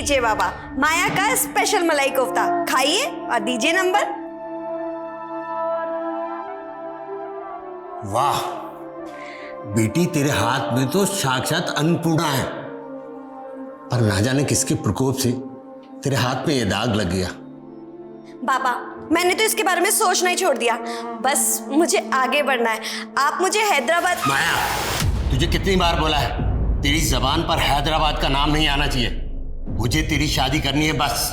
लीजिए बाबा, माया का स्पेशल मलाई कोफ्ता खाइए और दीजिए नंबर। वाह बेटी, तेरे हाथ में तो साक्षात अन्नपूर्णा है, पर ना जाने किसके प्रकोप से तेरे हाथ में ये दाग लग गया। बाबा मैंने तो इसके बारे में सोचना ही छोड़ दिया, बस मुझे आगे बढ़ना है। आप मुझे हैदराबाद। माया, तुझे कितनी बार बोला है, तेरी जबान पर हैदराबाद का नाम नहीं आना चाहिए। मुझे तेरी शादी करनी है बस।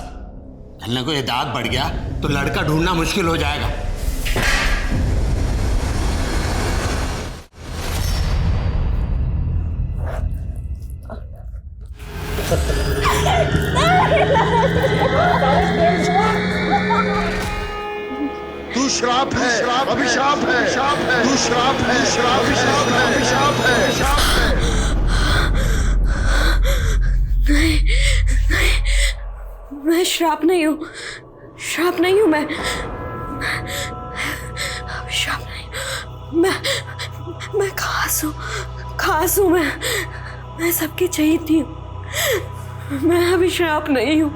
कल को ये दाग बढ़ गया तो लड़का ढूंढना मुश्किल हो जाएगा। तू श्राप है, अभिशाप है, तू श्राप है, अभिशाप है, अभिशाप है, श्राप है। नहीं, मैं श्राप नहीं हूँ, श्राप नहीं हूँ मैं श्राप नहीं। मैं खास हूँ मैं सबकी चहीती हूँ। मैं अभी श्राप नहीं हूँ।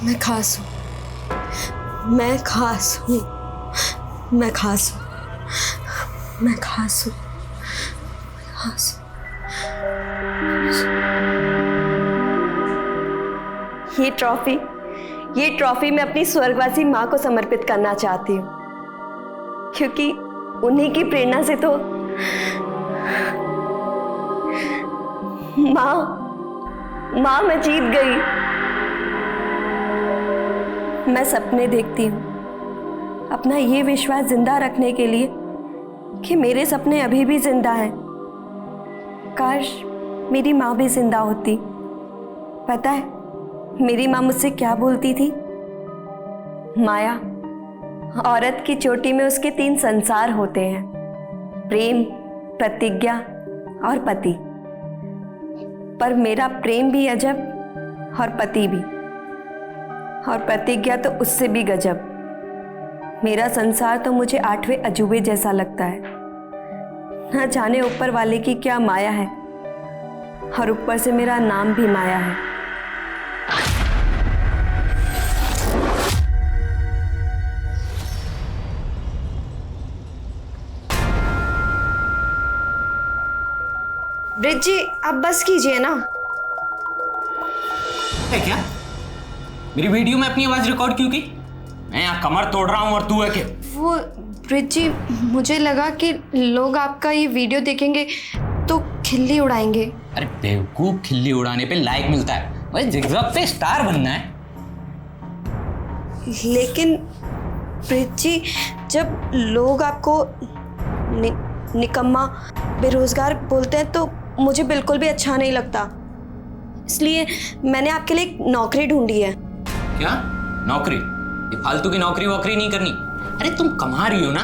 मैं खास हूँ, मैं खास हूँ, मैं खास हूँ, मैं खास हूँ, खास हूँ। ये ट्रॉफी मैं अपनी स्वर्गवासी माँ को समर्पित करना चाहती हूँ, क्योंकि उन्हीं की प्रेरणा से तो माँ मैं जीत गई। मैं सपने देखती हूँ अपना ये विश्वास जिंदा रखने के लिए कि मेरे सपने अभी भी जिंदा हैं। काश मेरी माँ भी जिंदा होती। पता है मेरी माँ मुझसे क्या बोलती थी? माया, औरत की चोटी में उसके 3 संसार होते हैं, प्रेम, प्रतिज्ञा और पति। पर मेरा प्रेम भी अजब और पति भी, और प्रतिज्ञा तो उससे भी गजब। मेरा संसार तो मुझे 8वें अजूबे जैसा लगता है। ना जाने ऊपर वाले की क्या माया है, और ऊपर से मेरा नाम भी माया है। ब्रिज जी आप बस कीजिए ना। है क्या? मेरी वीडियो में अपनी आवाज रिकॉर्ड क्यों की? मैं यहाँ कमर तोड़ रहा हूँ और तू है क्या? वो ब्रिज जी, मुझे लगा कि लोग आपका ये वीडियो देखेंगे तो खिल्ली उड़ाएंगे। अरे बेवकूफ, खिल्ली उड़ाने पे लाइक मिलता है, मुझे जिगजैग पे स्टार बनना है। लेकिन ब्रिज जी, जब लोग आपको निकम्मा, बेरोजगार बोलते हैं तो मुझे बिल्कुल भी अच्छा नहीं लगता। इसलिए मैंने आपके लिए एक नौकरी ढूंढी है। क्या नौकरी? ये फालतू की नौकरी वोकरी नहीं करनी। अरे तुम कमा रही हो ना,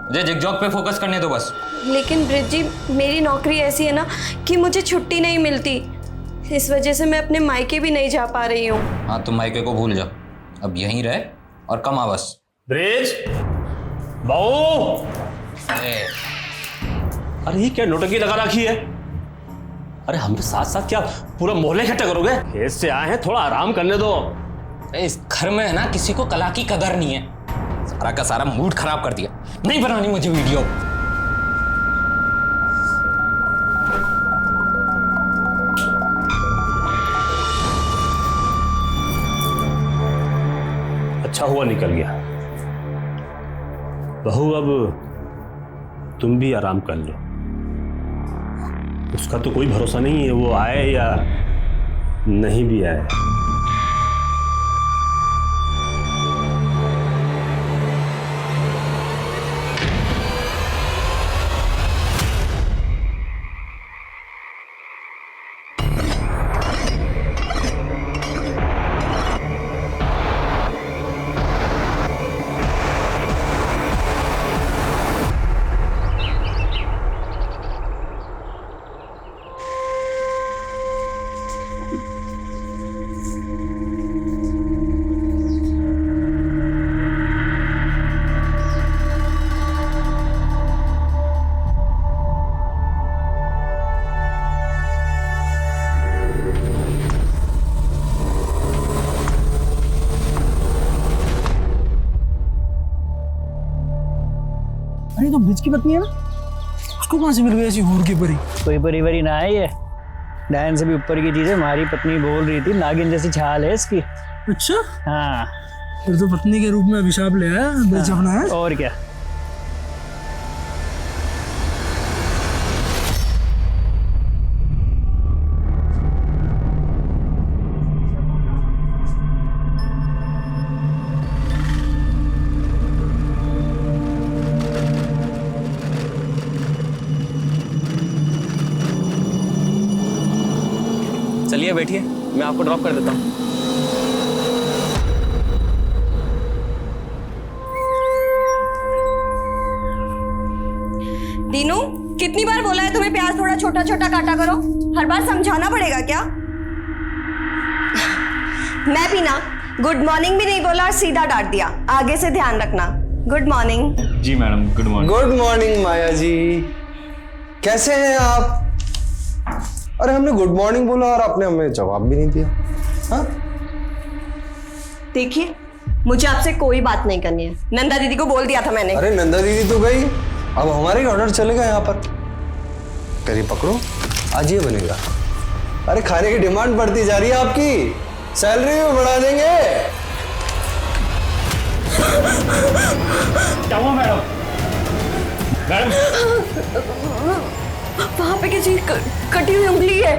मुझे जिगजैग पे फोकस करने दो बस। लेकिन ब्रिज जी, मेरी नौकरी ऐसी है ना कि मुझे छुट्टी नहीं मिलती। इस वजह से मैं अपने मायके भी नहीं जा पा रही हूँ। हाँ, तुम मायके को भूल जाओ, अब यहीं रहे और कमा बस। ब्रिज बहू, अरे ये क्या नोटंकी लगा रखी है? अरे हम साथ साथ क्या पूरा मोहल्ला इकट्ठा करोगे? खेत से आए हैं, थोड़ा आराम करने दो। इस घर में है ना किसी को कला की कदर नहीं है, सारा का सारा मूड खराब कर दिया। नहीं बनानी मुझे वीडियो। अच्छा हुआ निकल गया। बहू अब तुम भी आराम कर लो, उसका तो कोई भरोसा नहीं है, वो आए या नहीं भी आए। अरे तो ब्रिज की पत्नी है ना, उसको कहाँ से मिल गई ऐसी हूर की परी? कोई परी वरी ना है ये, डायन से भी ऊपर की चीज है। हमारी पत्नी बोल रही थी नागिन जैसी छाल है इसकी। अच्छा, हाँ फिर तो पत्नी के रूप में अभिशाप ले आया ब्रिज अपना है। और क्या। चलिए बैठिए, मैं आपको ड्रॉप कर देता हूँ। दीनू, कितनी बार बोला है तुम्हें प्याज थोड़ा छोटा छोटा काटा करो? हर बार समझाना पड़ेगा क्या? मैं भी ना गुड मॉर्निंग भी नहीं बोला और सीधा डांट दिया। आगे से ध्यान रखना। Good morning. जी madam, good morning. Good morning Maya ji, कैसे हैं आप? अरे हमने गुड मॉर्निंग बोला और आपने हमें जवाब भी नहीं दिया। हाँ? देखिए, मुझे आपसे कोई बात नहीं करनी है। नंदा दीदी को बोल दिया था मैंने। अरे नंदा दीदी तो गई, अब हमारे ऑर्डर चलेगा यहाँ पर। करिए पकड़ो, आज ये बनेगा। अरे खाने की डिमांड बढ़ती जा रही है आपकी, सैलरी भी बढ़ा देंगे। क्या हुआ मैडम? मैडम वहां पे किसी कटी हुई उंगली है।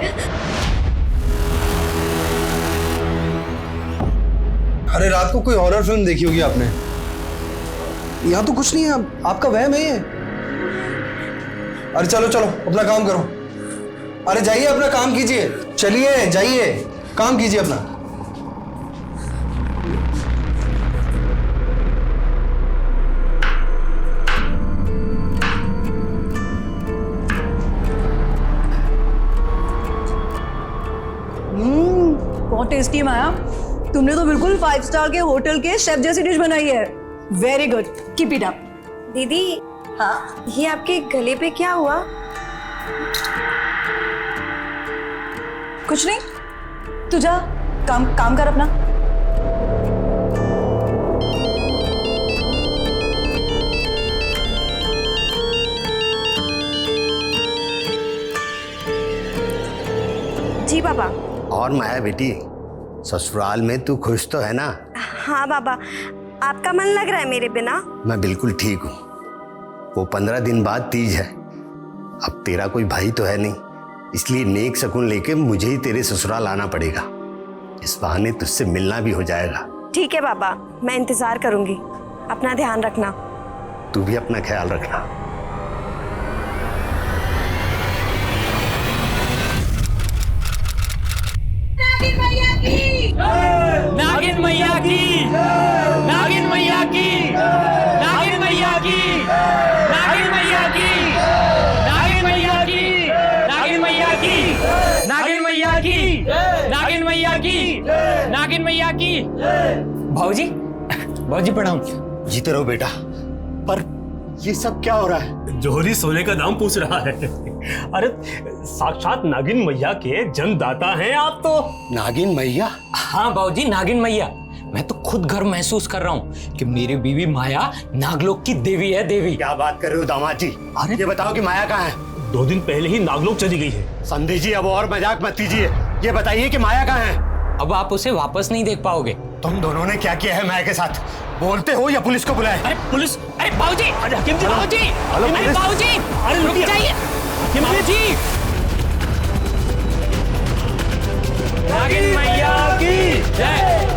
अरे रात को कोई हॉरर फिल्म देखी होगी आपने। यहाँ तो कुछ नहीं है, आपका वहम है ये। अरे चलो चलो अपना काम करो। अरे जाइए अपना काम कीजिए, चलिए जाइए काम कीजिए अपना। बहुत टेस्टी है माया, तुमने तो बिल्कुल 5 स्टार के होटल के शेफ जैसी डिश बनाई है। Very good, keep it up. दीदी, हाँ, ये आपके गले पे क्या हुआ? कुछ नहीं, तू जा काम कर अपना। जी बाबा। और माया बेटी, ससुराल में तू खुश तो है ना? हाँ बाबा, आपका मन लग रहा है मेरे बिना? मैं बिल्कुल ठीक हूँ। वो 15 दिन बाद तीज है। अब तेरा कोई भाई तो है नहीं, इसलिए नेक शगुन लेके मुझे ही तेरे ससुराल आना पड़ेगा। इस बहाने तुझसे मिलना भी हो जाएगा। ठीक है बाबा, मैं इंतजार करूंगी। अपना ध्यान रखना। तू भी अपना ख्याल रखना। नागिन मैया की, नागिन मैया की, नागिन मैया की, नागिन मैया की, नागिन मैया की, नागिन मैया की, नागिन मैया की, नागिन मैया की, नागिन मैया की। भाऊजी, भाऊजी प्रणाम। जीते रहो बेटा। पर ये सब क्या हो रहा है? जोहरी सोने का दाम पूछ रहा है। अरे साक्षात नागिन मैया के जन्मदाता हैं आप तो। नागिन मैया? हाँ बाबूजी, नागिन मैया। मैं तो खुद गर्व महसूस कर रहा हूँ कि मेरी बीवी माया नागलोक की देवी है। देवी। क्या बात कर रहे हो दामाद जी? अरे ये बताओ कि माया कहाँ है? 2 दिन पहले ही नागलोक चली गई है। संधि जी, अब और मजाक मत कीजिए। ये बताइए कि माया कहाँ है? अब आप उसे वापस नहीं देख पाओगे। तुम दोनों ने क्या किया है माया के साथ? बोलते हो या पुलिस को बुलाए? अरे पुलिस, अरे बाबूजी, अरे हकीम जी, बाबूजी, हेलो, अरे पुलिस। बाबूजी, अरे रुक रुकिए। जाइए। बाबूजी, नागिन मैया की जय,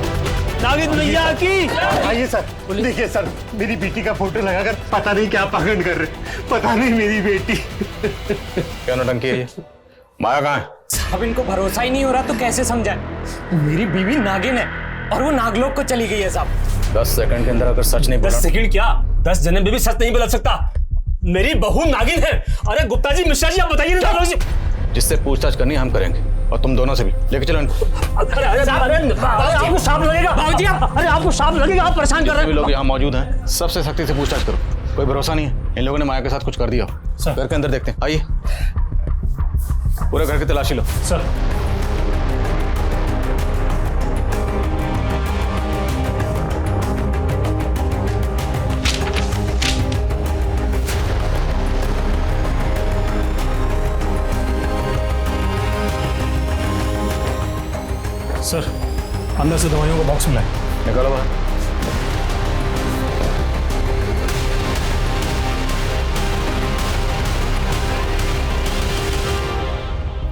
नागिन मैया की। आइए सर, देखिए सर, मेरी बेटी का फोटो लगाकर पता नहीं क्या पाखंड कर रहे। पता नहीं मेरी बेटी। क्या नौटंकी है ये? माया कहाँ है? साहब इनको भरोसा ही नहीं हो रहा तो कैसे समझाएं? मेरी बीवी नागिन है और वो नागलोक को चली गई है साहब। 10 सेकंड के अंदर अगर सच नहीं बोला। 10 सेकंड क्या, 10 जने में भी सच नहीं बोल सकता। मेरी बहू नागिन है। अरे गुप्ता जी, मिश्रा जी, आप बताइए ना। जिससे पूछताछ करनी हम करेंगे, और तुम दोनों से भी। लेके चलो इनको। अरे आपको सांप लगेगा बाबूजी। अरे आपको सांप लगेगा, आप परेशान कर रहे हैं। लोग यहाँ मौजूद हैं, सबसे सख्ती से पूछताछ करो। कोई भरोसा नहीं है, इन लोगों ने माया के साथ कुछ कर दिया। घर के अंदर देखते हैं, आइए। पूरे घर की तलाशी लो सर। अंदर से दवाइयों का बॉक्स मिला है। निकालो बाहर।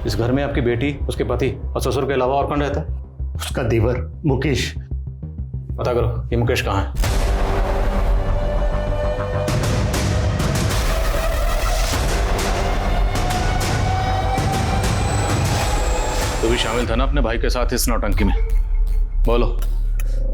इस घर में आपकी बेटी, उसके पति और ससुर के अलावा और कौन रहता है? उसका देवर मुकेश। पता करो ये मुकेश कहाँ है। तू भी शामिल था ना अपने भाई के साथ इस नौटंकी में? बोलो,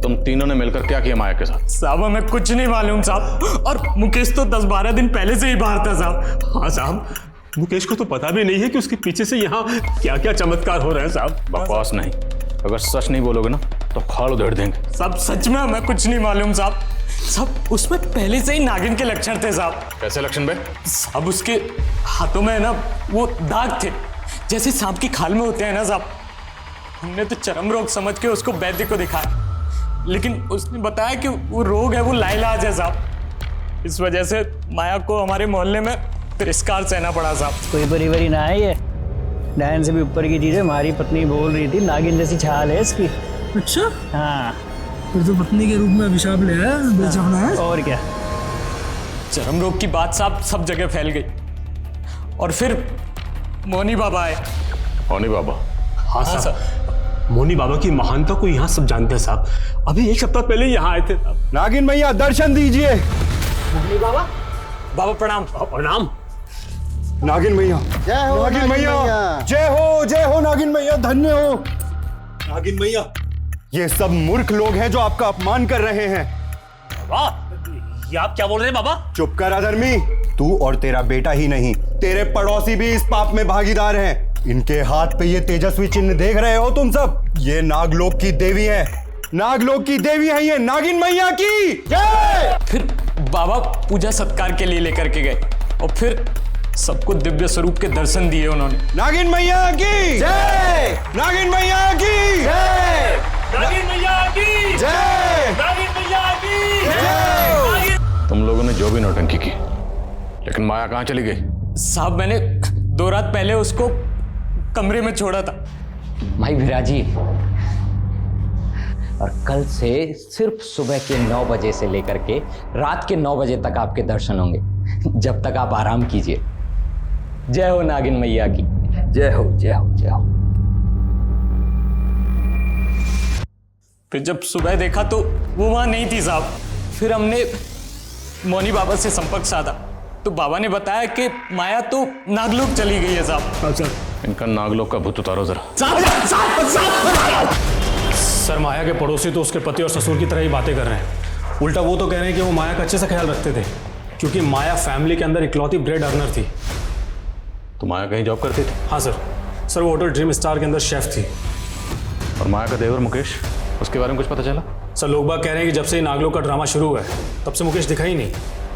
तुम तीनों ने मिलकर क्या किया माया के साथ? साहब हमें कुछ नहीं मालूम साहब, और मुकेश तो 10-12 दिन पहले से ही बाहर था साहब। हाँ साहब, मुकेश को तो पता भी नहीं है कि उसके पीछे से यहाँ क्या क्या चमत्कार हो रहे हैं साहब। बकवास नहीं, अगर सच नहीं बोलोगे ना तो खाल उधेड़ देंगे। साहब सच में हमें कुछ नहीं मालूम साहब। साहब उसमें पहले से ही नागिन के लक्षण थे साहब। कैसे लक्षण बे? साहब उसके हाथों में है ना वो दाग थे, जैसे सांप की खाल में होते हैं ना साहब। हमने तो चरम रोग समझ के उसको वैद्य को दिखाया, लेकिन उसने बताया कि वो रोग है वो लाइलाज है साहब। इस वजह से माया को हमारे मोहल्ले में तिरस्कार सहना पड़ा साहब। कोई परिवारी ना है ये, डायन से भी ऊपर की चीज है। हमारी पत्नी बोल रही थी नागिन जैसी छाल है इसकी। अच्छा, हाँ फिर तो पत्नी के रूप में अभिशाप ले आया, बेचपना है। और क्या। चरम रोग की बात साहब सब जगह फैल गई, और फिर मोनी बाबा आए। मोनी बाबा? हाँ साहब, मोनी बाबा की महानता को यहाँ सब जानते हैं साहब। अभी 1 सप्ताह पहले यहाँ आए थे साहब। नागिन मैया दर्शन दीजिए। मोनी बाबा, बाबा प्रणाम। प्रणाम। नागिन मैया, जय हो नागिन मैया, जय हो नागिन मैया, धन्य हो नागिन मैया। ये सब मूर्ख लोग हैं जो आपका अपमान कर रहे हैं। बाबा, ये आप क्या बोल रहे हैं बाबा? चुप कर अधर्मी। तू और तेरा बेटा ही नहीं, तेरे पड़ोसी भी इस पाप में भागीदार हैं। इनके हाथ पे ये तेजस्वी चिन्ह देख रहे हो तुम सब, ये नागलोक की देवी है। नागलोक की देवी है ये, नागिन मैया की जय। फिर बाबा पूजा सत्कार के लिए लेकर के गए, और फिर सबको दिव्य स्वरूप के दर्शन दिए उन्होंने। नागिन मैया की जय, नागिन मैया की जय, नागिन मैया की जय, नागिन मैया की जय। तुम लोगों ने जो भी नौटंकी की, लेकिन माया कहाँ चली गई? साहब मैंने 2 रात पहले उसको कमरे में छोड़ा था। भाई विराजी, और कल से सिर्फ सुबह के 9 बजे से लेकर के रात के 9 बजे तक आपके दर्शन होंगे, जब तक आप आराम कीजिए। जय हो नागिन मैया की, जय हो जय हो जय हो। फिर जब सुबह देखा तो वो वहां नहीं थी साहब। फिर हमने मोनी बाबा से संपर्क साधा, तो बाबा ने बताया कि माया तो नागलोक चली गई है साहब। अच्छा, इनका नागलोक का भूत उतारो जरा। सर, माया के पड़ोसी तो उसके पति और ससुर की तरह ही बातें कर रहे हैं। उल्टा वो तो कह रहे हैं कि वो माया का अच्छे से ख्याल रखते थे, क्योंकि माया फैमिली के अंदर इकलौती ब्रेड अर्नर थी। तो माया कहीं जॉब करती थी? हाँ सर, वो होटल ड्रीम स्टार के अंदर शेफ थी। और माया का देवर मुकेश, उसके बारे में कुछ पता चला? सर, लोग बाग कह रहे हैं कि जब से नागलोक का ड्रामा शुरू हुआ है तब से मुकेश दिखा ही नहीं।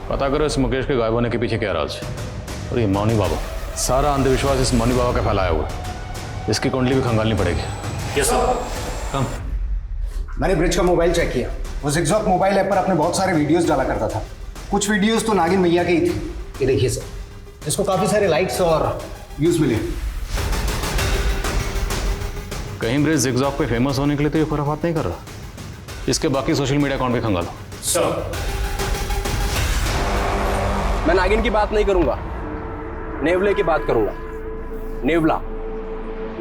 पता करो इस मुकेश के गायब होने के पीछे क्या राज है। और ये मौनी बाबा, सारा अंधविश्वास इस मौनी बाबा का फैलाया हुआ है। इसकी कुंडली भी खंगालनी पड़ेगी। Yes sir. कम। मैंने ब्रिज का मोबाइल चेक किया, वो ZigZag मोबाइल ऐप पर अपने बहुत सारे वीडियोस डाला करता था। कुछ वीडियोस तो नागिन मैया के ही थे। ये देखिए सर, इसको काफी सारे लाइक्स और व्यूज मिले। कहीं ब्रिज ZigZag पे फेमस होने के लिए तो ये खुराफात नहीं कर रहा। इसके बाकी सोशल मीडिया अकाउंट भी खंगालो। सर, मैं नागिन की बात नहीं करूंगा, नेवले की बात करूंगा। नेवला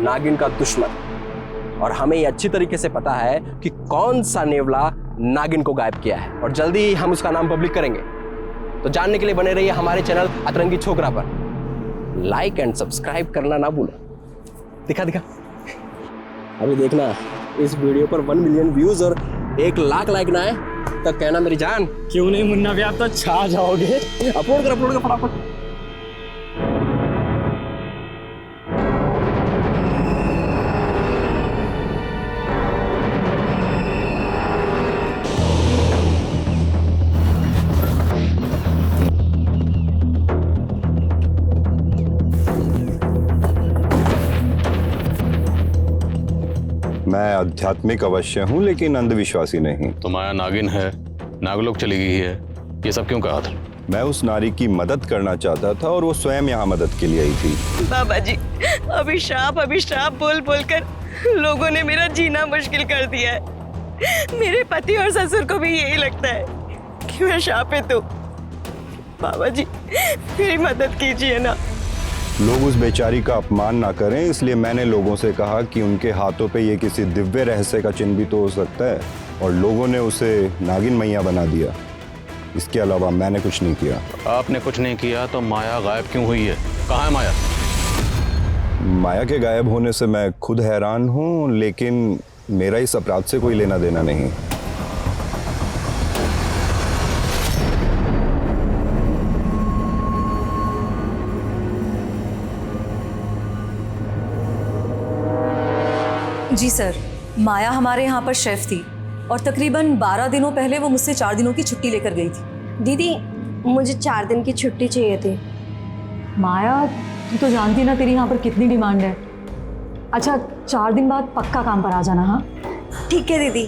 नागिन का दुश्मन, और हमें ये अच्छी तरीके से पता है कि कौन सा नेवला नागिन को गायब किया है, और जल्दी ही हम उसका नाम पब्लिक करेंगे। तो जानने के लिए बने रहिए हमारे चैनल अतरंगी छोकरा पर। लाइक एंड सब्सक्राइब करना ना भूलें। दिखा अभी देखना, इस वीडियो पर 1 मिलियन व्यूज और 1 लाख लाइक ना आए तो कहना मेरी जान। क्यों नहीं मुन्ना भी, आप तो छा जाओगे। अपलोड कर फटाफट। मैं आध्यात्मिक अवश्य हूँ लेकिन अंधविश्वासी नहीं। तो माया नागिन है, नागलोक चली गई है, ये सब क्यों कहा था? मैं उस नारी की मदद करना चाहता था और वो स्वयं यहाँ मदद के लिए आई थी। बाबा जी, अभिशाप बोल बोल कर लोगों ने मेरा जीना मुश्किल कर दिया है। मेरे पति और ससुर को भी यही लगता है कि मैं शापित हूँ। बाबा जी मेरी मदद कीजिए ना। लोग उस बेचारी का अपमान ना करें, इसलिए मैंने लोगों से कहा कि उनके हाथों पे ये किसी दिव्य रहस्य का चिन्ह भी तो हो सकता है, और लोगों ने उसे नागिन मैया बना दिया। इसके अलावा मैंने कुछ नहीं किया। आपने कुछ नहीं किया तो माया गायब क्यों हुई है? कहाँ है माया? माया के गायब होने से मैं खुद हैरान हूँ, लेकिन मेरा इस अपराध से कोई लेना देना नहीं। जी सर, माया हमारे यहाँ पर शेफ थी और तकरीबन 12 दिनों पहले वो मुझसे 4 दिनों की छुट्टी लेकर गई थी। दीदी मुझे 4 दिन की छुट्टी चाहिए थी। माया, तू तो जानती ना तेरी यहाँ पर कितनी डिमांड है। अच्छा, 4 दिन बाद पक्का काम पर आ जाना। हाँ ठीक है दीदी।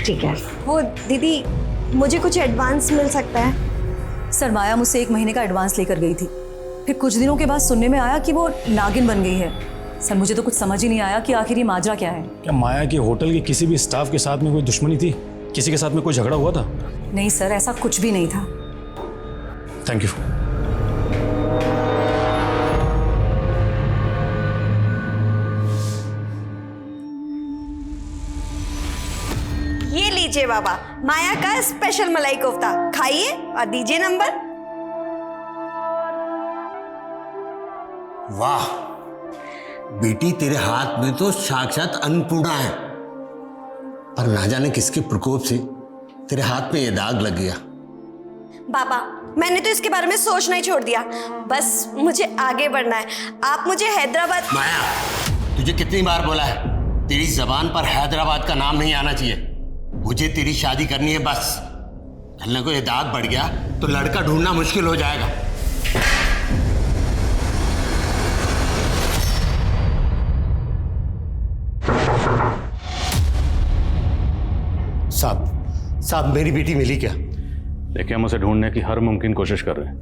ठीक है। वो दीदी मुझे कुछ एडवांस मिल सकता है? सर, माया मुझसे 1 महीने का एडवांस लेकर गई थी, फिर कुछ दिनों के बाद सुनने में आया कि वो नागिन बन गई है। सर, मुझे तो कुछ समझ ही नहीं आया कि आखिर ये माजरा क्या है। क्या माया की होटल के किसी भी स्टाफ के साथ में कोई दुश्मनी थी? किसी के साथ में कोई झगड़ा हुआ था? नहीं सर, ऐसा कुछ भी नहीं था। Thank you. ये लीजिए बाबा, माया का स्पेशल मलाई कोफ्ता, खाइए और दीजिए नंबर। वाह बेटी, तेरे हाथ में तो साक्षात अन्नपूर्णा है, पर ना जाने किसके प्रकोप से तेरे हाथ में ये दाग लग गया। बाबा मैंने तो इसके बारे में सोचना ही छोड़ दिया, बस मुझे आगे बढ़ना है। आप मुझे हैदराबाद। माया, तुझे कितनी बार बोला है, तेरी जबान पर हैदराबाद का नाम नहीं आना चाहिए। मुझे तेरी शादी करनी है बस। कल को ये दाग बढ़ गया तो लड़का ढूंढना मुश्किल हो जाएगा। साहब मेरी बेटी मिली क्या? देखिए, हम उसे ढूंढने की हर मुमकिन कोशिश कर रहे हैं,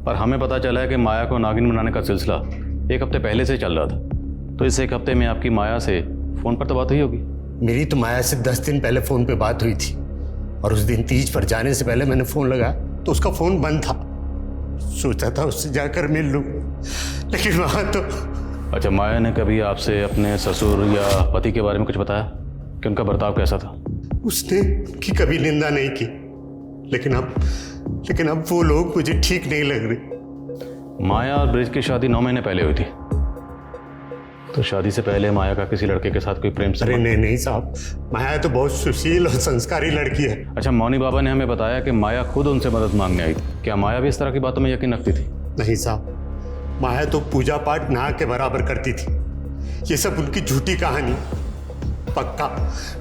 पर हमें पता चला है कि माया को नागिन बनाने का सिलसिला 1 हफ्ते पहले से चल रहा था। तो इस 1 हफ्ते में आपकी माया से फोन पर तो बात हुई होगी? मेरी तो माया से 10 दिन पहले फोन पे बात हुई थी, और उस दिन तीज पर जाने से पहले मैंने फोन लगाया तो उसका फोन बंद था। सोचा था उससे जाकर मिल लूं, लेकिन वहां तो। अच्छा, माया ने कभी आपसे अपने ससुर या पति के बारे में कुछ बताया कि उनका बर्ताव कैसा था? उसने उनकी कभी निंदा नहीं की, लेकिन अब वो लोग मुझे ठीक नहीं लग रहे। माया और ब्रिज की शादी 9 महीने पहले हुई थी, तो शादी से पहले माया का किसी लड़के के साथ कोई प्रेम से? अरे नहीं साहब, माया तो बहुत सुशील और संस्कारी लड़की है। अच्छा, मौनी बाबा ने हमें बताया कि माया खुद उनसे मदद मांगने आई थी। क्या माया भी इस तरह की बातों में यकीन रखती थी? नहीं साहब, माया तो पूजा पाठ ना के बराबर करती थी। ये सब उनकी झूठी कहानी। पक्का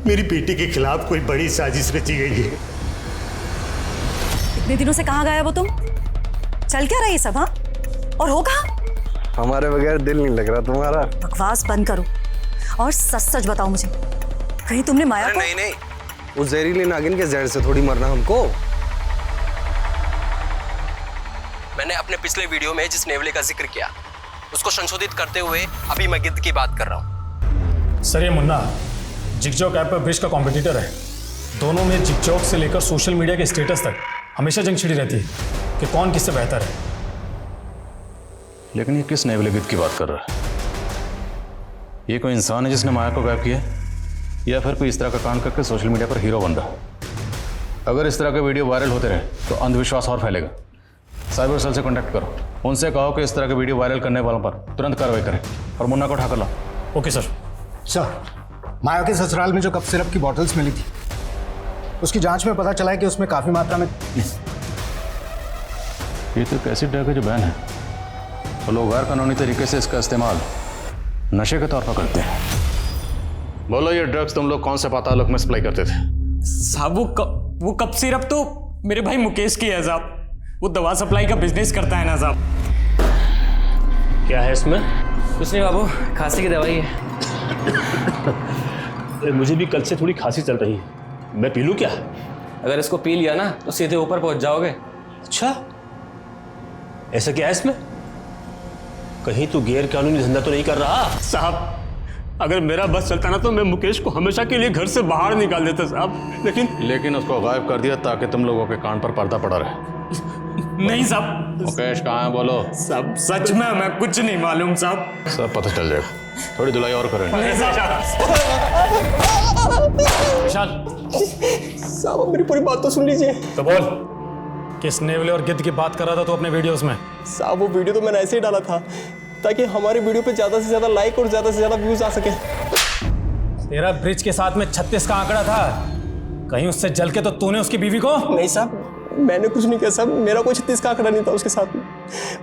मेरी बेटी के खिलाफ कोई बड़ी साजिश रची गई है। इतने दिनों से कहाँ गया वो तुम? चल क्या रहा ये सब? हाँ, और हो कहाँ? हमारे बगैर दिल नहीं लग रहा तुम्हारा। बकवास बंद करो और सच सच बताओ मुझे, कहीं तुमने माया को? नहीं, उस जहरीली नागिन के जहर से थोड़ी मरना हमको। मैंने अपने पिछले वीडियो में जिस नेवले का जिक्र किया उसको संशोधित करते हुए अभी मैं गिद्ध की बात कर रहा हूँ। सर, ये मुन्ना जिगजॉग ऐप पर ब्रिज का कॉम्पिटिटर है। दोनों में जिगजॉग से लेकर सोशल मीडिया के स्टेटस तक हमेशा जंग छिड़ी रहती है कि कौन किससे बेहतर है। लेकिन ये किस नेवले गिद्ध की बात कर रहा है? ये कोई इंसान है जिसने माया को गायब किया, या फिर कोई इस तरह का कांड करके सोशल मीडिया पर हीरो बन रहा? अगर इस तरह के वीडियो वायरल होते रहे तो अंधविश्वास और फैलेगा। साइबर सेल से कॉन्टैक्ट करो, उनसे कहो कि इस तरह के वीडियो वायरल करने वालों पर तुरंत कार्रवाई करें और मुन्ना को उठा कर लाओ। Okay sir. सर, माया के ससुराल में जो कप सिरप की बॉटल्स मिली थी, उसकी जांच में पता चला है कि उसमें काफी मात्रा में। ये तो एक ऐसी ड्रग है जो बैन है, और लोग गैर कानूनी तरीके से इसका इस्तेमाल नशे के तौर पर करते हैं। बोलो, ये ड्रग्स तुम लोग कौन से पातालोक में सप्लाई करते थे? साहब वो कप सिरप तो मेरे भाई मुकेश की है साहब। वो दवा सप्लाई का बिजनेस करता है ना साहब। क्या है इसमें? कुछ नहीं बाबू, खांसी की दवाई है। मुझे भी कल से थोड़ी खांसी चल रही है, मैं पी लूँ क्या? अगर इसको पी लिया ना तो सीधे ऊपर पहुंच जाओगे। अच्छा, ऐसा क्या है इसमें? कहीं तू गैर कानूनी धंधा तो नहीं कर रहा? साहब, अगर मेरा बस चलता ना तो मैं मुकेश को हमेशा के लिए घर से बाहर निकाल देता साहब, लेकिन उसको गायब कर दिया ताकि तुम लोगों के कान पर पर्दा पड़ा रहे। नहीं साहब। मुकेश कहाँ है बोलो। सब सच में मैं कुछ नहीं मालूम साहब। सब पता चल जाएगा, थोड़ी धुलाई और करेंगे। विशाल साहब मेरी पूरी बात तो सुन लीजिए। तो बोल, किस नेवले और गिद्ध की बात कर रहा था तू अपने वीडियोस में? साहब वो वीडियो तो मैंने ऐसे ही डाला था ताकि हमारे वीडियो पे ज्यादा से ज्यादा लाइक और ज्यादा से ज्यादा व्यूज आ सके। तेरा ब्रिज के साथ में 36 का आंकड़ा था, कहीं उससे जल के तो तूने उसकी बीवी को? नहीं साहब, मैंने कुछ नहीं किया साहब, मेरा कोई 36 का आंकड़ा नहीं था उसके साथ में,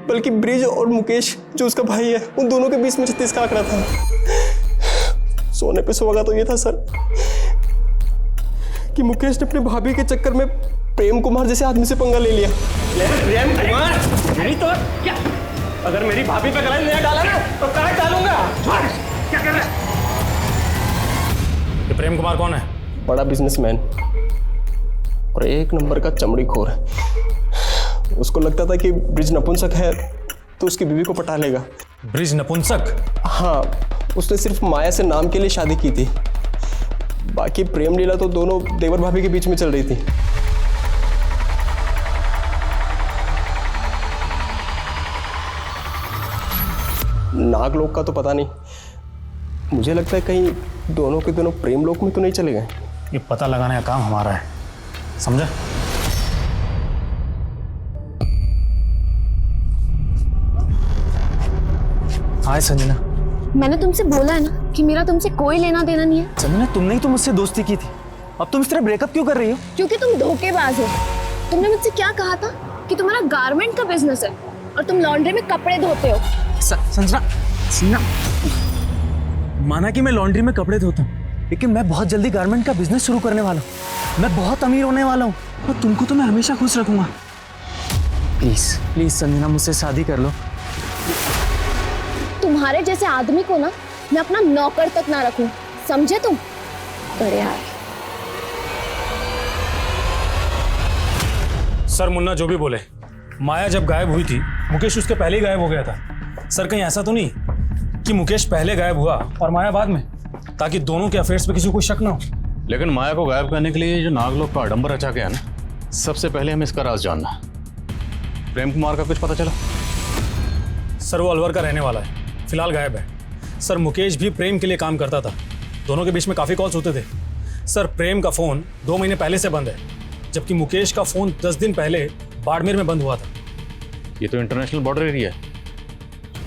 बल्कि ब्रिज और मुकेश जो उसका भाई है उन दोनों के बीच में 36 का आंकड़ा था। सोने पे सुहागा तो ये था सर कि मुकेश ने अपनी भाभी के चक्कर में प्रेम कुमार जैसे आदमी से पंगा ले लिया। प्रेम कुमार? नहीं तो क्या? अगर मेरी भाभी पे गलत नहीं डाला ना तो काट डालूंगा। क्या कर रहा है? ये प्रेम कुमार कौन है? बड़ा बिजनेसमैन और एक नंबर का चमड़ी खोर है। उसको लगता था कि ब्रिज नपुंसक है तो उसकी बीवी को पटा लेगा। ब्रिज नपुंसक? हाँ, उसने सिर्फ माया से नाम के लिए शादी की थी, बाकी प्रेम लीला तो दोनों देवर भाभी के बीच में चल रही थी। नागलोक का तो पता नहीं, मुझे लगता है कहीं दोनों के दोनों प्रेम लोक में तो नहीं चले गए। ये पता लगाने का काम हमारा है, समझा? हाय संजना। मैंने तुमसे बोला है ना कि मेरा तुमसे कोई लेना देना नहीं है। संजना तुमने ही तो मुझसे दोस्ती की थी, अब तुम इस तरह ब्रेकअप क्यों कर रही हो? क्योंकि तुम धोखेबाज हो। तुमने मुझसे क्या कहा था कि तुम्हारा गारमेंट का बिजनेस है और तुम लॉन्ड्री में कपड़े धोते हो। संजना माना कि मैं लॉन्ड्री में कपड़े धोता हूँ, लेकिन मैं बहुत जल्दी गारमेंट का बिजनेस शुरू करने वाला हूँ। मैं बहुत अमीर होने वाला हूँ और तुमको तो मैं हमेशा खुश रखूंगा। प्लीज प्लीज संजना मुझसे शादी कर लो। तुम्हारे जैसे आदमी को ना मैं अपना नौकर तक ना रखूं, समझे तुम? अरे यार। सर मुन्ना जो भी बोले, माया जब गायब हुई थी मुकेश उसके पहले ही गायब हो गया था। सर कहीं ऐसा तो नहीं कि मुकेश पहले गायब हुआ और माया बाद में, ताकि दोनों के अफेयर्स पे किसी को शक ना हो। लेकिन माया को गायब करने के लिए जो नागलोक का आडंबर रचा गया ना, सबसे पहले हमें इसका राज जानना। प्रेम कुमार का कुछ पता चला? सर वो अलवर का रहने वाला है, फिलहाल गायब है। सर मुकेश भी प्रेम के लिए काम करता था, दोनों के बीच में काफ़ी कॉल्स होते थे। सर प्रेम का फ़ोन 2 महीने पहले से बंद है, जबकि मुकेश का फ़ोन 10 दिन पहले बाड़मेर में बंद हुआ था। ये तो इंटरनेशनल बॉर्डर एरिया है,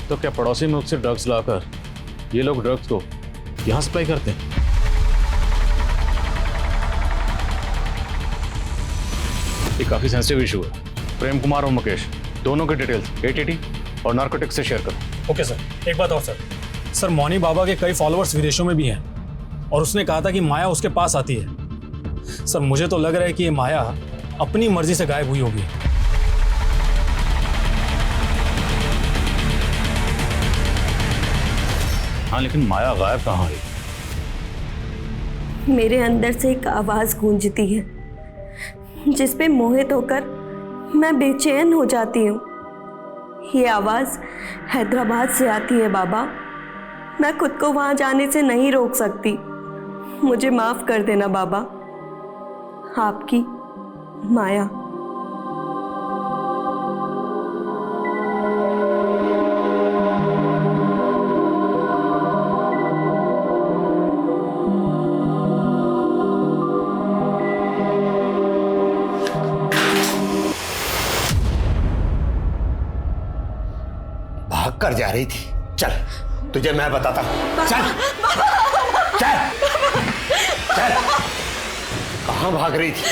तो क्या पड़ोसी मुल्क से ड्रग्स लाकर ये लोग ड्रग्स को यहाँ सप्लाई करते हैं? ये काफ़ी सेंसिटिव इशू है। प्रेम कुमार और मुकेश दोनों के डिटेल्स ATT और नार्कोटिक्स से शेयर करो। Okay sir. एक बात और सर मौनी बाबा के कई फॉलोअर्स विदेशों में भी हैं और उसने कहा था कि माया उसके पास आती है। सर मुझे तो लग रहा है कि ये माया अपनी मर्जी से गायब हुई होगी। हाँ, लेकिन माया गायब कहाँ हुई? मेरे अंदर से एक आवाज़ गूंजती है जिस पे मोहित होकर मैं बेचैन हो जाती हूँ। ये आवाज़ हैदराबाद से आती है बाबा। मैं खुद को वहाँ जाने से नहीं रोक सकती। मुझे माफ़ कर देना बाबा। आपकी माया। भाग कर जा रही थी, चल तुझे मैं बताता हूँ। चल चल चल। कहाँ भाग रही थी?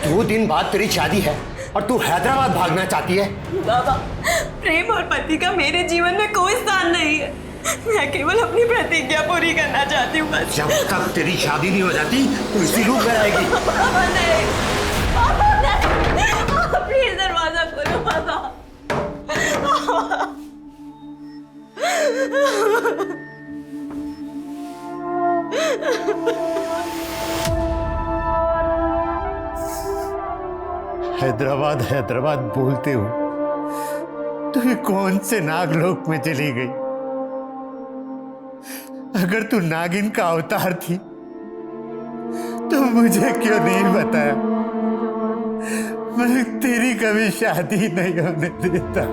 2 दिन बाद तेरी शादी है और तू हैदराबाद भागना चाहती है? बाबा, प्रेम और पति का मेरे जीवन में कोई स्थान नहीं है। मैं केवल अपनी प्रतिज्ञा पूरी करना चाहती हूँ बस। जब तक तेरी शादी नहीं हो जाती तो इसी रूप में रहेगी। बाबा नहीं, बाबा नहीं, प्लीज दरवाजा खोलो बाबा। हैदराबाद हैदराबाद बोलते हो तो ये कौन से नागलोक में चली गई? अगर तू नागिन का अवतार थी तो मुझे क्यों नहीं बताया? मैं तेरी कभी शादी नहीं होने देता।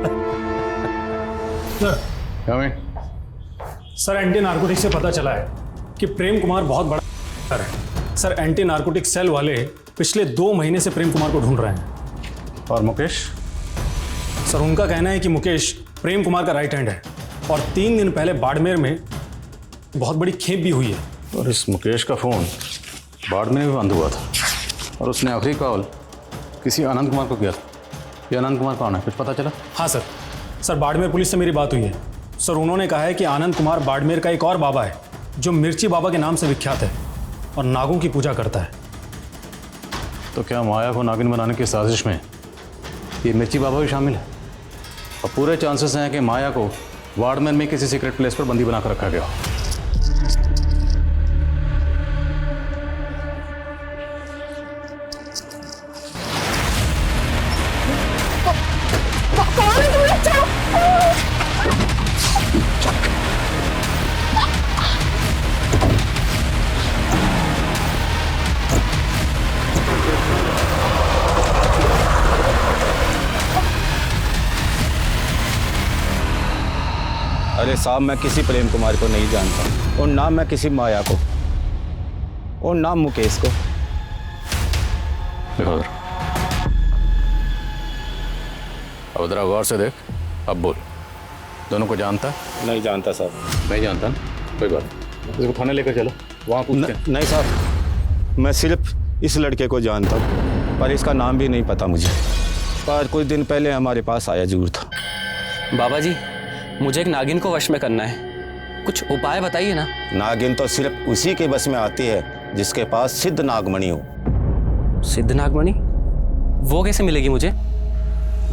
सर एंटी नार्कोटिक से पता चला है कि प्रेम कुमार बहुत बड़ा है। सर एंटी नार्कोटिक सेल वाले पिछले 2 महीने से प्रेम कुमार को ढूंढ रहे हैं। और मुकेश? सर उनका कहना है कि मुकेश प्रेम कुमार का राइट हैंड है और 3 दिन पहले बाड़मेर में बहुत बड़ी खेप भी हुई है। और इस मुकेश का फ़ोन बाड़मेर में बंद हुआ था और उसने आखिरी कॉल किसी आनंद कुमार को किया था। ये आनंद कुमार कौन है, कुछ पता चला? हाँ सर, सर बाड़मेर पुलिस से मेरी बात हुई है। सर उन्होंने कहा है कि आनंद कुमार बाड़मेर का एक और बाबा है जो मिर्ची बाबा के नाम से विख्यात है और नागों की पूजा करता है। तो क्या माया को नागिन बनाने की साजिश में ये मिर्ची बाबा भी शामिल है? और पूरे चांसेस हैं कि माया को बाड़मेर में किसी सीक्रेट प्लेस पर बंदी बनाकर रखा गया। अरे साहब, मैं किसी प्रेम कुमार को नहीं जानता और ना मैं किसी माया को और ना मुकेश को। देखो उधर, अब उधर गौर से देख, अब बोल। दोनों को जानता? नहीं जानता साहब। नहीं जानता ना, कोई बात नहीं। इसको थाने लेकर चलो, वहाँ पूछते हैं। नहीं साहब, मैं सिर्फ इस लड़के को जानता हूँ पर इसका नाम भी नहीं पता मुझे। पर कुछ दिन पहले हमारे पास आया जरूर था। बाबा जी, मुझे एक नागिन को वश में करना है, कुछ उपाय बताइए ना। नागिन तो सिर्फ उसी के बस में आती है जिसके पास सिद्ध नागमणि हो। सिद्ध नागमणि? वो कैसे मिलेगी मुझे?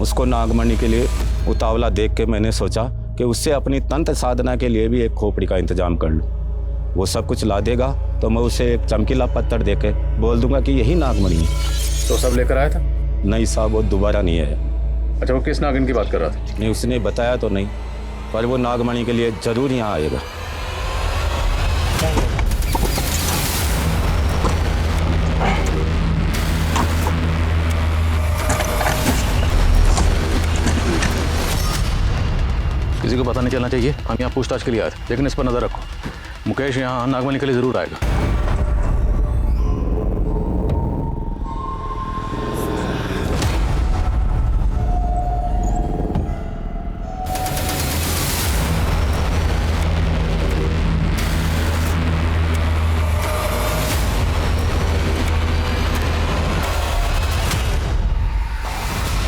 उसको नागमणि के लिए उतावला देख के मैंने सोचा कि उससे अपनी तंत्र साधना के लिए भी एक खोपड़ी का इंतजाम कर लूँ। वो सब कुछ ला देगा तो मैं उसे एक चमकीला पत्थर दे के बोल दूंगा कि यही नागमणि है। तो सब लेकर आया था? नहीं साहब, वो दोबारा नहीं आया। अच्छा, वो किस नागिन की बात कर रहा था? नहीं, उसने बताया तो नहीं, पर वो नागमणि के लिए जरूर यहाँ आएगा। किसी को पता नहीं चलना चाहिए। हम यहाँ पूछताछ के लिए आए थे, लेकिन इस पर नजर रखो। मुकेश यहाँ नागमणि के लिए जरूर आएगा।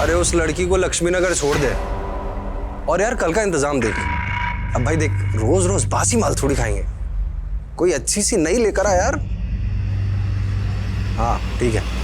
अरे उस लड़की को लक्ष्मी नगर छोड़ दे और यार कल का इंतजाम देख। अब भाई देख, रोज रोज बासी माल थोड़ी खाएंगे, कोई अच्छी सी नई लेकर आ यार। हाँ ठीक है।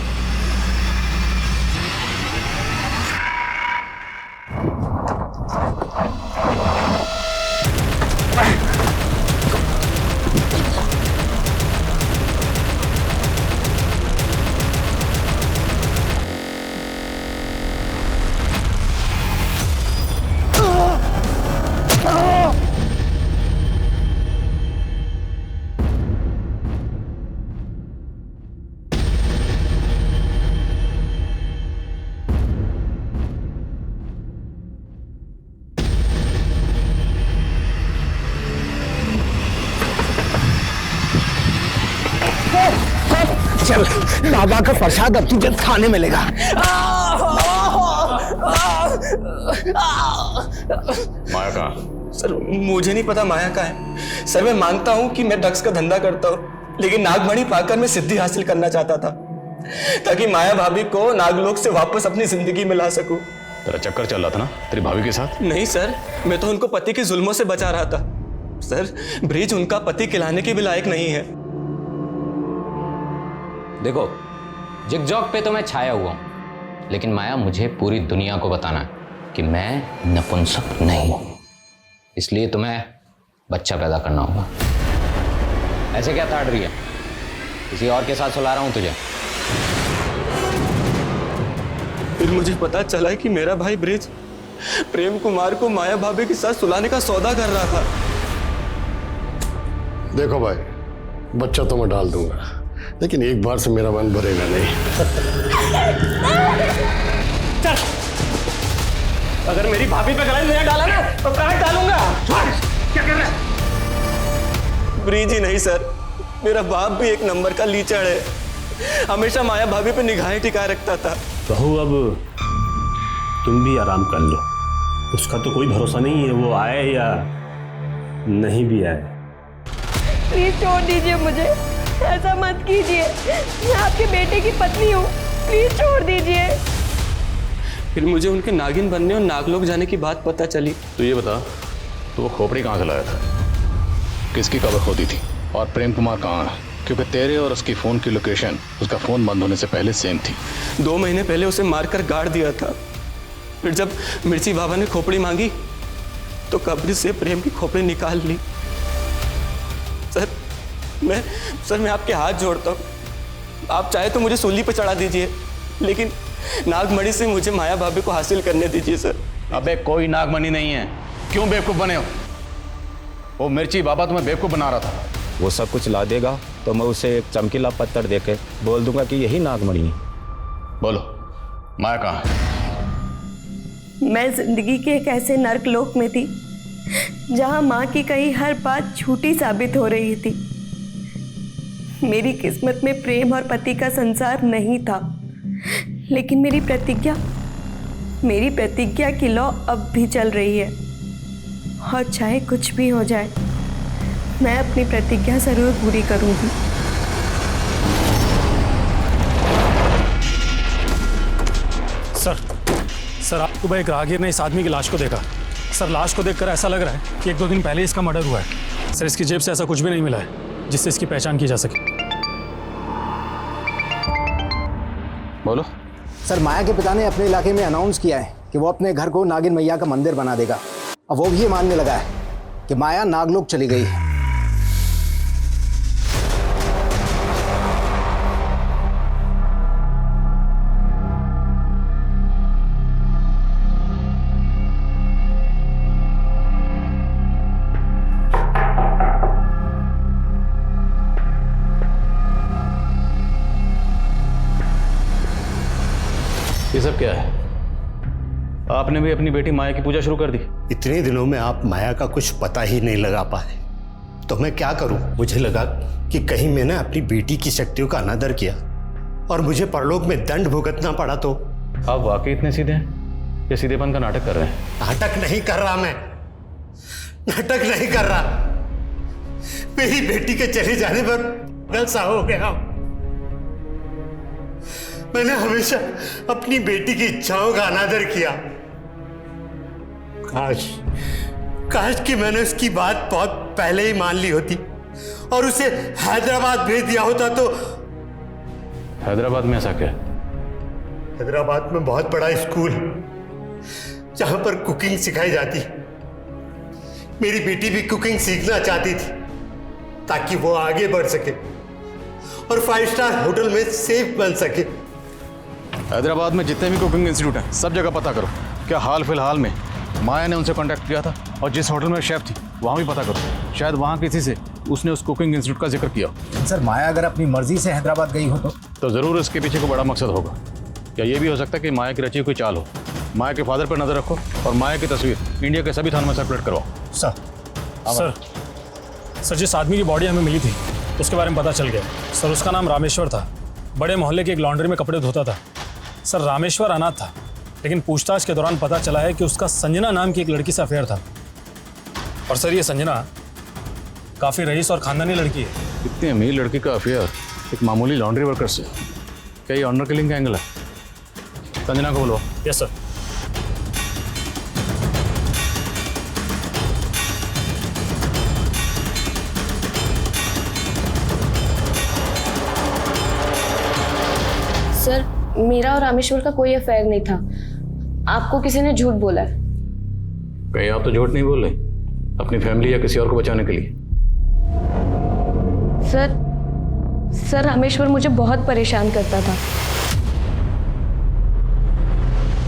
चल, बाबा का प्रसाद अब तुझे खाने मिलेगा। माया कहाँ? सर मुझे नहीं पता माया का है। सर मैं मानता हूँ कि मैं ड्रग्स का धंधा करता हूँ, लेकिन नागमणि पाकर मैं सिद्धि हासिल करना चाहता था ताकि माया भाभी को नागलोक से वापस अपनी जिंदगी में ला सकूं। तेरा चक्कर चल रहा था ना तेरी भाभी के साथ? नहीं सर, मैं तो उनको पति के जुल्मों से बचा रहा था। सर ब्रिज उनका पति खिलाने के भी लायक नहीं है। देखो, जिगजॉग पे तो मैं छाया हुआ हूं, लेकिन माया मुझे पूरी दुनिया को बताना है कि मैं नपुंसक नहीं हूं। इसलिए तुम्हें बच्चा पैदा करना होगा। ऐसे क्या ताड़ रही है? किसी और के साथ सुला रहा हूं तुझे। फिर मुझे पता चला कि मेरा भाई ब्रिज प्रेम कुमार को माया भाभी के साथ सुलाने का सौदा कर रहा था। देखो भाई, बच्चा तो मैं डाल दूंगा, लेकिन एक बार से मेरा मन भरेगा नहीं। चल, अगर मेरी भाभी पे गलत नहीं डाला ना तो काट डालूंगा। क्या कर रहा है? ब्रिज ही नहीं सर, मेरा बाप भी एक नंबर का लीचड़ है, हमेशा माया भाभी पे निगाहें टिकाए रखता था। बहू अब तुम भी आराम कर लो, उसका तो कोई भरोसा नहीं है, वो आए या नहीं भी आए। प्लीज छोड़ दीजिए मुझे, ऐसा मत कीजिए, मैं आपके बेटे की पत्नी हूँ, प्लीज छोड़ दीजिए। फिर मुझे उनके नागिन बनने और नागलोक जाने की बात पता चली। तो ये बता, तो वो खोपड़ी कहाँ से लाया था, किसकी कबर खोदी थी, और प्रेम कुमार कहाँ है? क्योंकि तेरे और उसकी फ़ोन की लोकेशन उसका फ़ोन बंद होने से पहले सेम थी। 2 महीने पहले उसे मारकर गाड़ दिया था। फिर जब मिर्ची बाबा ने खोपड़ी मांगी तो कब्र से प्रेम की खोपड़ी निकाल ली। सर मैं आपके हाथ जोड़ता हूँ, आप चाहे तो मुझे सूली पर चढ़ा दीजिए, लेकिन नागमणि से मुझे माया भाभी को हासिल करने दीजिए सर। अबे कोई नागमणि नहीं है, क्यों बेवकूफ़ बने हो? वो मिर्ची बाबा तुम्हें बेवकूफ़ बना रहा था। वो सब कुछ ला देगा तो मैं उसे एक चमकीला पत्थर देके बोल दूंगा कि यही नागमणि है। बोलो, माया कहाँ है? मैं जिंदगी के एक ऐसे नर्क लोक में थी जहां माँ की कही हर बात झूठी साबित हो रही थी। मेरी किस्मत में प्रेम और पति का संसार नहीं था, लेकिन मेरी प्रतिज्ञा की लौ अब भी चल रही है, और चाहे कुछ भी हो जाए मैं अपनी प्रतिज्ञा जरूर पूरी करूंगी। सर आपको भाई एक राहगीर ने इस आदमी की लाश को देखा। सर लाश को देखकर ऐसा लग रहा है कि 1-2 दिन पहले इसका मर्डर हुआ है। सर इसकी जेब से ऐसा कुछ भी नहीं मिला है जिससे इसकी पहचान की जा सके। बोलो। सर माया के पिता ने अपने इलाके में अनाउंस किया है कि वो अपने घर को नागिन मैया का मंदिर बना देगा। अब वो भी ये मानने लगा है कि माया नागलोक चली गई है। ये सब क्या है? आपने भी अपनी बेटी माया की पूजा शुरू कर दी? इतने दिनों में आप माया का कुछ पता ही नहीं लगा पाए, तो मैं क्या करूं? मुझे लगा कि कहीं मैंने अपनी बेटी की शक्तियों का अनादर किया और मुझे परलोक में दंड भुगतना पड़ा तो। आप वाकई इतने सीधे हैं या सीधेपन का नाटक कर रहे हैं? नाटक नहीं कर रहा, मैं नाटक नहीं कर रहा। मेरी बेटी के चले जाने पर पागल सा हो गया। मैंने हमेशा अपनी बेटी की इच्छाओं का अनादर किया। काश कि मैंने उसकी बात बहुत पहले ही मान ली होती और उसे हैदराबाद भेज दिया होता। तो हैदराबाद में ऐसा क्या? हैदराबाद में बहुत बड़ा स्कूल जहां पर कुकिंग सिखाई जाती। मेरी बेटी भी कुकिंग सीखना चाहती थी ताकि वो आगे बढ़ सके और 5 स्टार होटल में सेफ बन सके। हैदराबाद में जितने भी कुकिंग इंस्टीट्यूट हैं सब जगह पता करो। क्या हाल फिलहाल में माया ने उनसे कांटेक्ट किया था? और जिस होटल में शेफ थी वहाँ भी पता करो, शायद वहाँ किसी से उसने उस कुकिंग इंस्टीट्यूट का जिक्र किया। सर माया अगर अपनी मर्जी से हैदराबाद गई हो तो ज़रूर इसके पीछे कोई बड़ा मकसद होगा। क्या ये भी हो सकता है कि माया की रची हुई कोई चाल हो? माया के फादर पर नजर रखो और माया की तस्वीर इंडिया के सभी थानों में सर्कुलेट करवाओ। सर जिस आदमी की बॉडी हमें मिली थी उसके बारे में पता चल गया। सर उसका नाम रामेश्वर था, बड़े मोहल्ले की एक लॉन्ड्री में कपड़े धोता था। सर रामेश्वर अनाथ था, लेकिन पूछताछ के दौरान पता चला है कि उसका संजना नाम की एक लड़की से अफेयर था। और सर ये संजना काफ़ी रईस और खानदानी लड़की है। इतनी अमीर लड़की का अफेयर एक मामूली लॉन्ड्री वर्कर से? क्या ये ऑनर किलिंग का एंगल है? संजना को बोलो। Yes sir. सर मेरा और रामेश्वर का कोई अफेयर नहीं था, आपको किसी ने झूठ बोला है। कहीं आप तो झूठ नहीं बोल रहे अपनी फैमिली या किसी और को बचाने के लिए? सर रामेश्वर मुझे बहुत परेशान करता था।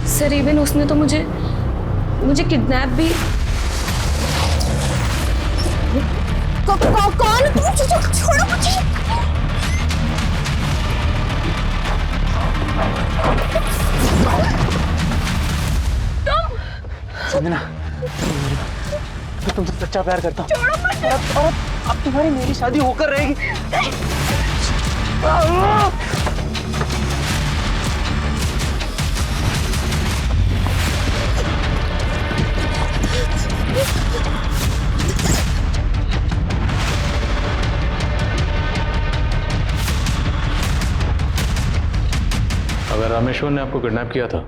सर इवन उसने तो मुझे किडनैप भी। कौन? छोड़ो मुझे। संजना, मैं तुमसे सच्चा प्यार करता हूँ और अब तुम्हारी मेरी शादी होकर रहेगी। अगर रामेश्वर ने आपको किडनैप किया था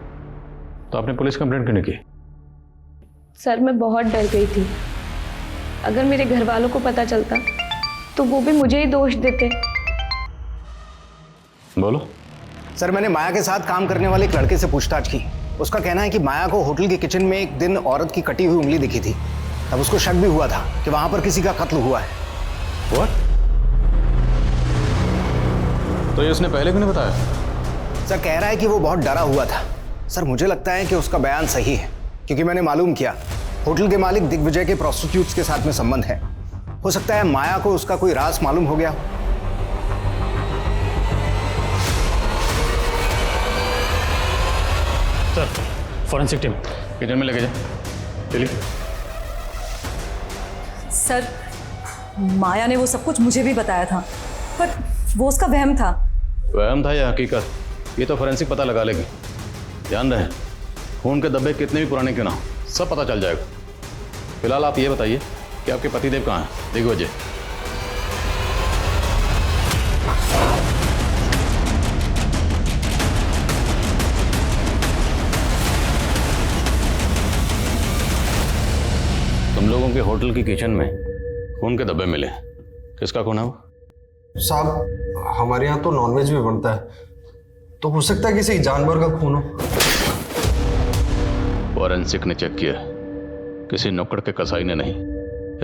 तो आपने पुलिस कंप्लेंट क्यों नहीं की? सर मैं बहुत डर गई थी। अगर मेरे घर वालों को पता चलता तो वो भी मुझे ही दोष देते। बोलो। सर मैंने माया के साथ काम करने वाले एक लड़के से पूछताछ की। उसका कहना है कि माया को होटल के किचन में एक दिन औरत की कटी हुई उंगली दिखी थी। तब उसको शक भी हुआ था कि वहां पर किसी का कत्ल हुआ है। What? तो ये उसने पहले क्यों नहीं बताया? सर कह रहा है कि वो बहुत डरा हुआ था। सर मुझे लगता है कि उसका बयान सही है, क्योंकि मैंने मालूम किया होटल के मालिक दिग्विजय के प्रोस्टिट्यूट्स के साथ में संबंध है। हो सकता है माया को उसका कोई राज मालूम हो गया। सर फॉरेंसिक टीम किचन में लेके जा। चलिए। सर माया ने वो सब कुछ मुझे भी बताया था, पर वो उसका वहम था। वहम था या हकीकत, ये तो फोरेंसिक पता लगा लेगी। ध्यान रहे, खून के धब्बे कितने भी पुराने क्यों ना हो, सब पता चल जाएगा। फिलहाल आप ये बताइए कि आपके पतिदेव कहाँ हैं? दिग्विजय। तुम लोगों के होटल की किचन में खून के धब्बे मिले, किसका खून है वो? साहब हमारे यहाँ तो नॉनवेज भी बनता है, तो हो सकता है किसी जानवर का खून हो। फॉरेंसिक ने चेक किया, किसी नुक्कड़ के कसाई ने नहीं।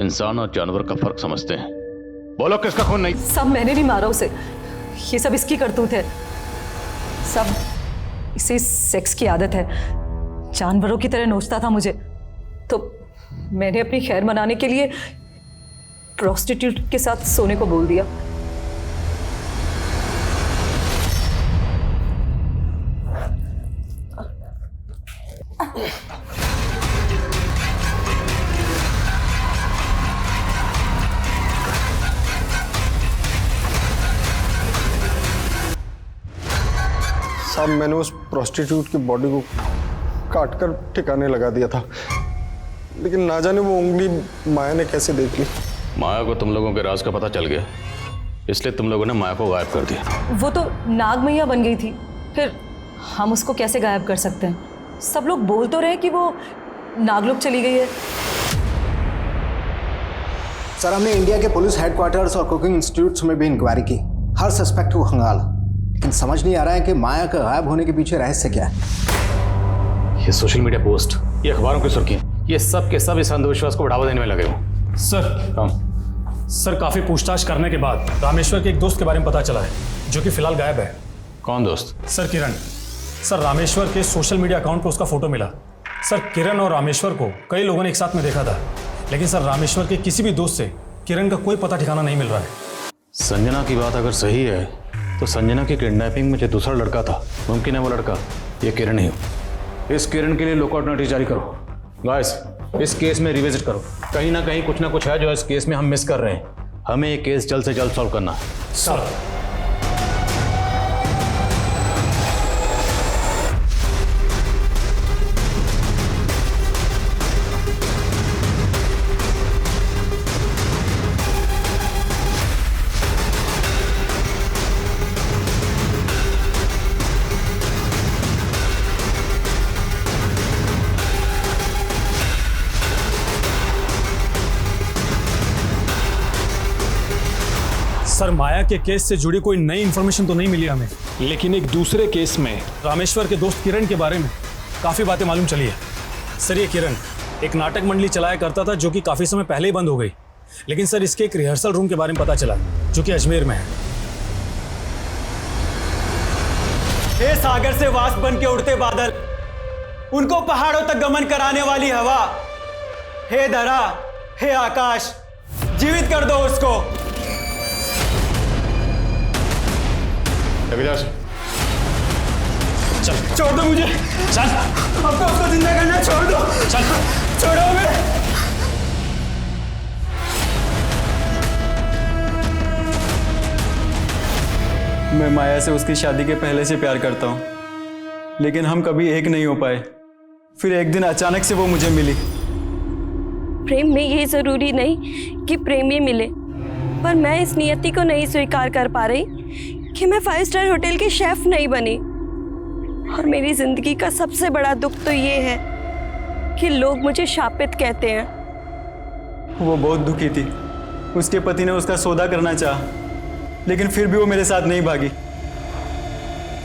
इंसान और जानवर का फर्क समझते हैं। बोलो किसका खून? नहीं सब मैंने नहीं मारा उसे, ये सब इसकी करतूत है। सब इसे सेक्स की आदत है, जानवरों की तरह नोचता था मुझे, तो मैंने अपनी खैर मनाने के लिए प्रोस्टिट्यूट के साथ सोने को बोल दिया। साहब मैंने उस प्रोस्टिट्यूट की बॉडी को काटकर ठिकाने लगा दिया था, लेकिन ना जाने वो उंगली माया ने कैसे देख ली। माया को तुम लोगों के राज का पता चल गया, इसलिए तुम लोगों ने माया को गायब कर दिया। वो तो नाग मैया बन गई थी, फिर हम उसको कैसे गायब कर सकते हैं? सब लोग बोल तो रहे कि वो नागलोक चली गई है। सर हमने इंडिया के पुलिस हेडक्वार्टर्स और कुकिंग इंस्टीट्यूट्स में भी इंक्वायरी की, हर सस्पेक्ट को खंगाला, लेकिन समझ नहीं आ रहा है कि माया का गायब होने के पीछे रहस्य क्या है। ये सोशल मीडिया पोस्ट, ये अखबारों की सुर्खियां, ये सब के सब इस अंधविश्वास को बढ़ावा देने में लगे हो। सर काफी पूछताछ करने के बाद रामेश्वर के एक दोस्त के बारे में पता चला है, जो कि फिलहाल गायब है। कौन दोस्त? सर किरण। सर रामेश्वर के सोशल मीडिया अकाउंट पर उसका फोटो मिला। सर किरण और रामेश्वर को कई लोगों ने एक साथ में देखा था, लेकिन सर रामेश्वर के किसी भी दोस्त से किरण का कोई पता ठिकाना नहीं मिल रहा है। संजना की बात अगर सही है तो संजना की किडनैपिंग में जो दूसरा लड़का था, मुमकिन है वो लड़का ये किरण ही हो। इस किरण के लिए लुकआउट नोटिस जारी करो। गाइस इस केस में रिविजिट करो, कहीं ना कहीं कुछ ना कुछ है जो इस केस में हम मिस कर रहे हैं। हमें ये केस जल्द से जल्द सॉल्व करना है। सर सर माया के केस से जुड़ी कोई नई इन्फॉर्मेशन तो नहीं मिली हमें, लेकिन एक दूसरे केस में रामेश्वर के दोस्त किरण के बारे में काफ़ी बातें मालूम चली है। सर ये किरण एक नाटक मंडली चलाया करता था, जो कि काफ़ी समय पहले ही बंद हो गई, लेकिन सर इसके एक रिहर्सल रूम के बारे में पता चला, जो कि अजमेर में है। हे सागर से वाष्प बन के उड़ते बादल, उनको पहाड़ों तक गमन कराने वाली हवा, हे धरा, हे आकाश, जीवित कर दो उसको। अभिलाष चल, छोड़ दो मुझे, चल, अब तो उसको जिंदा करना है, छोड़ दो, चल, छोड़ो मैं। मैं माया से उसकी शादी के पहले से प्यार करता हूँ, लेकिन हम कभी एक नहीं हो पाए। फिर एक दिन अचानक से वो मुझे मिली। प्रेम में ये जरूरी नहीं कि प्रेमी मिले, पर मैं इस नियति को नहीं स्वीकार कर पा रही कि मैं 5 स्टार होटल की शेफ नहीं बनी। और मेरी जिंदगी का सबसे बड़ा दुख तो ये है कि लोग मुझे शापित कहते हैं। वो बहुत दुखी थी। उसके पति ने उसका सौदा करना चाहा, लेकिन फिर भी वो मेरे साथ नहीं भागी।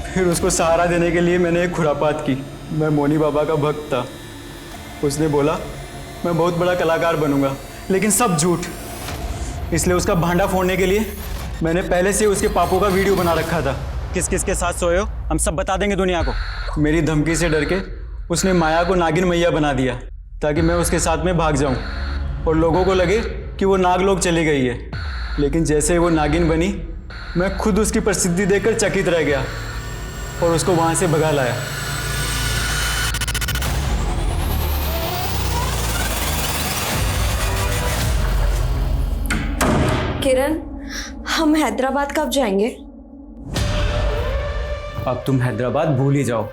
फिर उसको सहारा देने के लिए मैंने एक खुरापात की। मैं मोनी बाबा का भक्त था। उसने बोला मैं बहुत बड़ा कलाकार बनूंगा, लेकिन सब झूठ। इसलिए उसका भांडा फोड़ने के लिए मैंने पहले से उसके पापों का वीडियो बना रखा था। किस किस के साथ सोए हो हम सब बता देंगे दुनिया को। मेरी धमकी से डर के उसने माया को नागिन मैया बना दिया, ताकि मैं उसके साथ में भाग जाऊं और लोगों को लगे कि वो नागलोक चली गई है। लेकिन जैसे ही वो नागिन बनी, मैं खुद उसकी प्रसिद्धि देखकर चकित रह गया और उसको वहां से भगा लाया। किरण, हम हैदराबाद कब जाएंगे? अब तुम हैदराबाद भूल ही जाओ।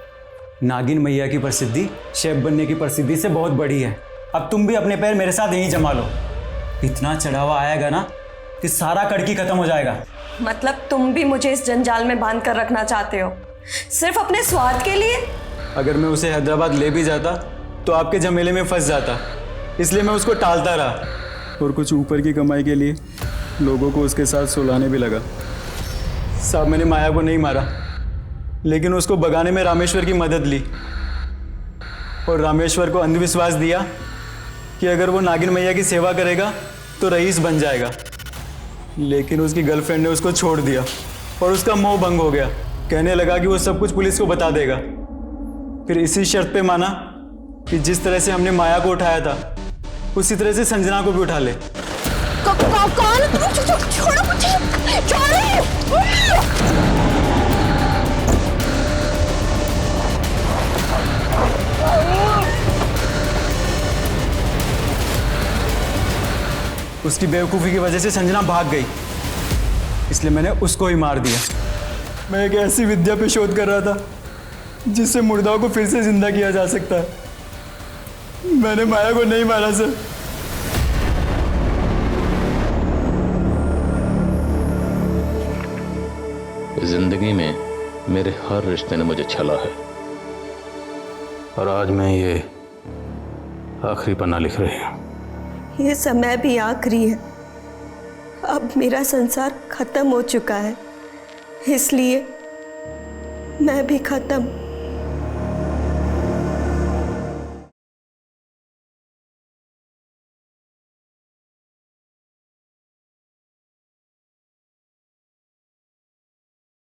नागिन मैया की प्रसिद्धि शेफ बनने की प्रसिद्धि से बहुत बड़ी है। अब तुम भी अपने पैर मेरे साथ यहीं जमा लो। इतना चढ़ावा आएगा ना कि सारा कड़की खत्म हो जाएगा। मतलब तुम भी मुझे इस जंजाल में बांध कर रखना चाहते हो, सिर्फ अपने स्वार्थ के लिए? अगर मैं उसे हैदराबाद ले भी जाता तो आपके झमेले में फंस जाता, इसलिए मैं उसको टालता रहा। और कुछ ऊपर की कमाई के लिए लोगों को उसके साथ सुलाने भी लगा। साहब, मैंने माया को नहीं मारा, लेकिन उसको भगाने में रामेश्वर की मदद ली। और रामेश्वर को अंधविश्वास दिया कि अगर वो नागिन मैया की सेवा करेगा तो रईस बन जाएगा। लेकिन उसकी गर्लफ्रेंड ने उसको छोड़ दिया और उसका मोह भंग हो गया। कहने लगा कि वो सब कुछ पुलिस को बता देगा। फिर इसी शर्त पे माना कि जिस तरह से हमने माया को उठाया था, उसी तरह से संजना को भी उठा ले। कौन? छोड़ो मुझे, उसकी बेवकूफ़ी की वजह से संजना भाग गई, इसलिए मैंने उसको ही मार दिया। मैं एक ऐसी विद्या पे शोध कर रहा था जिससे मुर्दाओं को फिर से जिंदा किया जा सकता है। मैंने माया को नहीं मारा सर। जिंदगी में मेरे हर रिश्ते ने मुझे छला है, और आज मैं ये आखिरी पन्ना लिख रही हूँ। ये समय भी आखिरी है। अब मेरा संसार खत्म हो चुका है, इसलिए मैं भी खत्म।